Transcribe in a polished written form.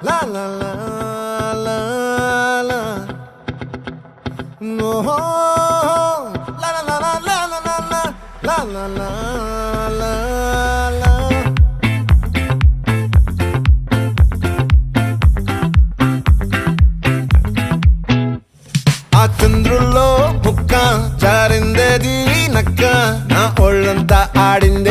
La la la la la. No. La la la la la la la la. La la la la la. ఆ చంద్రుల్లో ముక్క జారిందేది నక్క నా ఒళ్ళంతా ఆడింది